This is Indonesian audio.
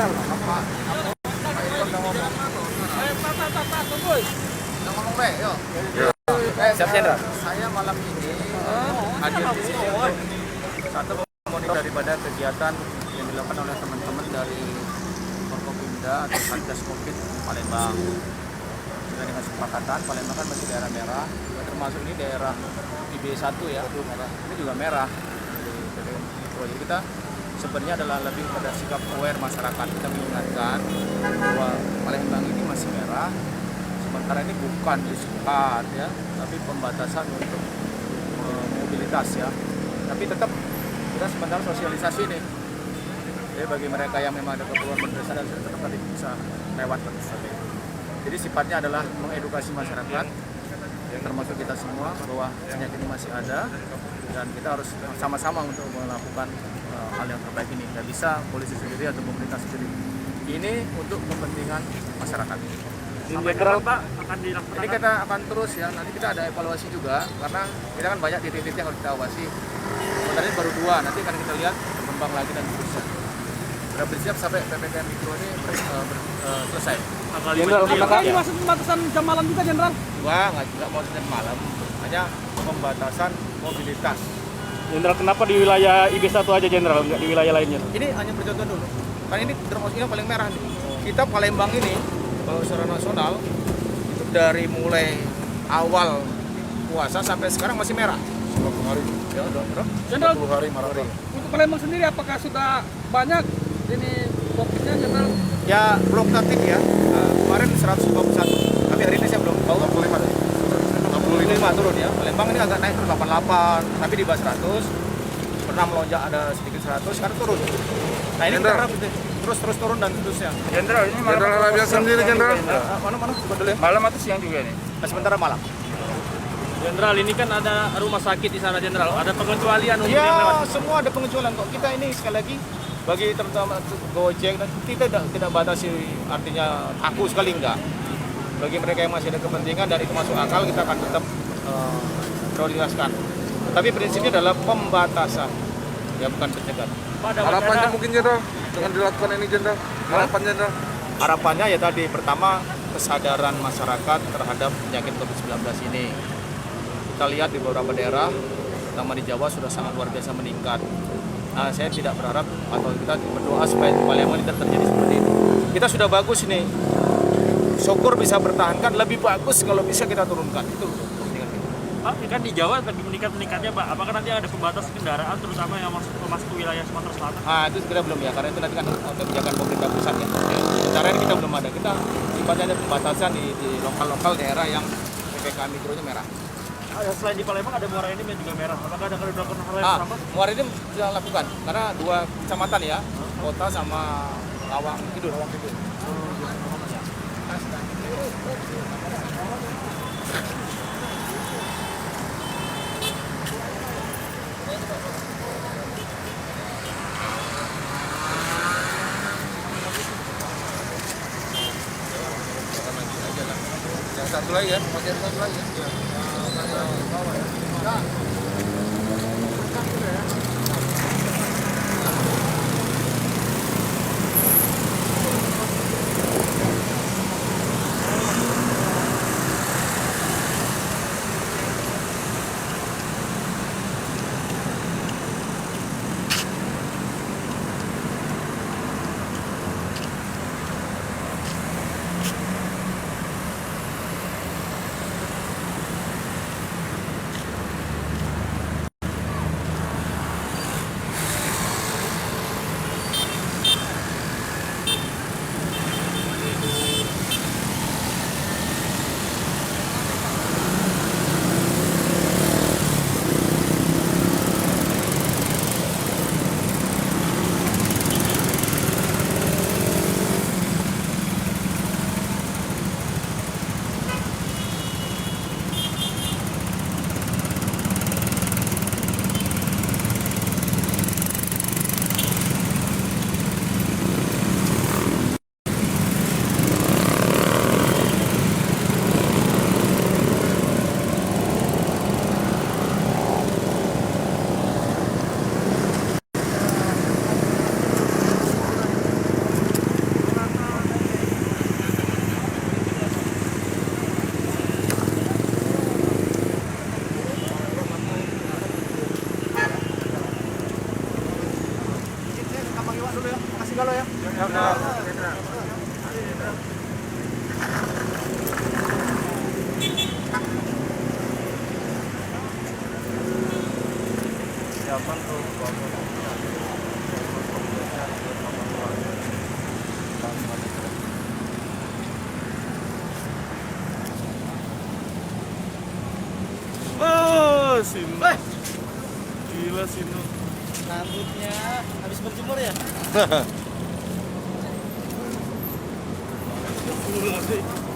Jenderal. Pak Irfan udah ngomong. Pak, tunggu. Udah ngomong, Be, yuk. Siap, Jenderal. Saya malam ini hadir di sini untuk satu memonitor daripada kegiatan yang dilakukan oleh teman-teman dari Forkopimda atau Satgas Covid Palembang. Sudah dengan kesepakatan, Palembang kan masih daerah merah, termasuk ini daerah IB1 ya, ini juga merah. Jadi kita sebenarnya adalah lebih pada sikap aware masyarakat. Kita mengingatkan bahwa Palembang ini masih merah, sementara ini bukan disekat ya, tapi pembatasan untuk mobilitas ya. Tapi tetap kita sementara sosialisasi nih. Jadi bagi mereka yang memang ada keperluan mendesak dan tetap tadi bisa lewat tentu saja. Jadi sifatnya adalah mengedukasi masyarakat, termasuk kita semua bahwa penyakit ini masih ada dan kita harus sama-sama untuk melakukan hal yang terbaik ini. Tidak bisa polisi sendiri atau pemerintah sendiri. Ini untuk kepentingan masyarakat. Sampai kapan Pak akan dilakukan? Ini kita akan terus ya. Nanti kita ada evaluasi juga karena kita kan banyak titik-titik yang harus kita awasi. Sementara ini baru 2. Nanti akan kita lihat berkembang lagi dan terusnya. Sudah bersiap sampai PPKM Mikro ini selesai. Jenderal, apakah ini masuk pembatasan jam malam juga, Jenderal? Nggak mau jam malam, hanya pembatasan mobilitas. Jenderal, kenapa di wilayah IB1 aja, Jenderal, nggak di wilayah lainnya? Ini hanya percontohan dulu. Kan ini termasuk yang paling merah nih. Kita Palembang ini, kalau secara nasional, itu dari mulai awal puasa sampai sekarang masih merah. 20 hari. Ya, udah. Jenderal, 20 hari maraton. untuk Palembang sendiri apakah sudah banyak ini COVID-nya, Jenderal? Ya, fluktuatif ya. Kemarin 151, tapi hari ini saya belum tahu. 65 deh. 65 turun ya. Palembang ini agak naik terus 88, tapi di bawah 100. Pernah melonjak ada sedikit 100, sekarang turun. Nah ini Jenderal. kita terus turun dan seterusnya. Jenderal, ini malam Jenderal Arabia sendiri, Jenderal. Mana coba dulu ya. malam atau siang juga nih? Nah, sementara malam. Jenderal, ini kan ada rumah sakit di sana, Jenderal. Ada pengecualian untuk yang lewat. Ya, semua ada pengecualian kok. Kita ini sekali lagi bagi terutama Gojek dan kita tidak batasi, artinya aku sekali enggak. Bagi mereka yang masih ada kepentingan dan itu masuk akal, kita akan tetap prioritaskan. Tapi prinsipnya adalah pembatasan, ya bukan pencegahan. Harapannya mungkin, Jenderal, dengan dilakukan ini, Jenderal. Harapannya, Jenderal. Harapannya ya tadi, pertama kesadaran masyarakat terhadap penyakit COVID-19 ini. Kita lihat di beberapa daerah, terutama di Jawa sudah sangat luar biasa meningkat. Nah, saya tidak berharap atau kita berdoa supaya di Palembang ini tidak terjadi seperti itu. Kita sudah bagus ini, syukur bisa bertahankan, lebih bagus kalau bisa kita turunkan. Itu kepentingan kita. Pak, ini kan di Jawa lagi meningkat-meningkatnya, Pak. Apakah nanti ada pembatas kendaraan, terutama yang masuk ke wilayah Sumatera Selatan? Nah, itu kita belum ya, karena itu nanti kan kebijakan pemerintah pusat ya. Secara ini kita belum ada. Kita sifatnya ada pembatasan di lokal-lokal daerah yang PPKM Mikronya merah. Selain di Palembang ada Muara Enim yang juga merah. Apakah ada dilakukan hal yang sama? Muara ini sudah lakukan karena 2 kecamatan ya, Kota sama Lawang Kidul. Yang satu lagi ya, masih ada satu lagi ya. ya. Siapa tuh? Oh, Sino. Gila Sino. Rambutnya habis berjemur ya? Gila sih.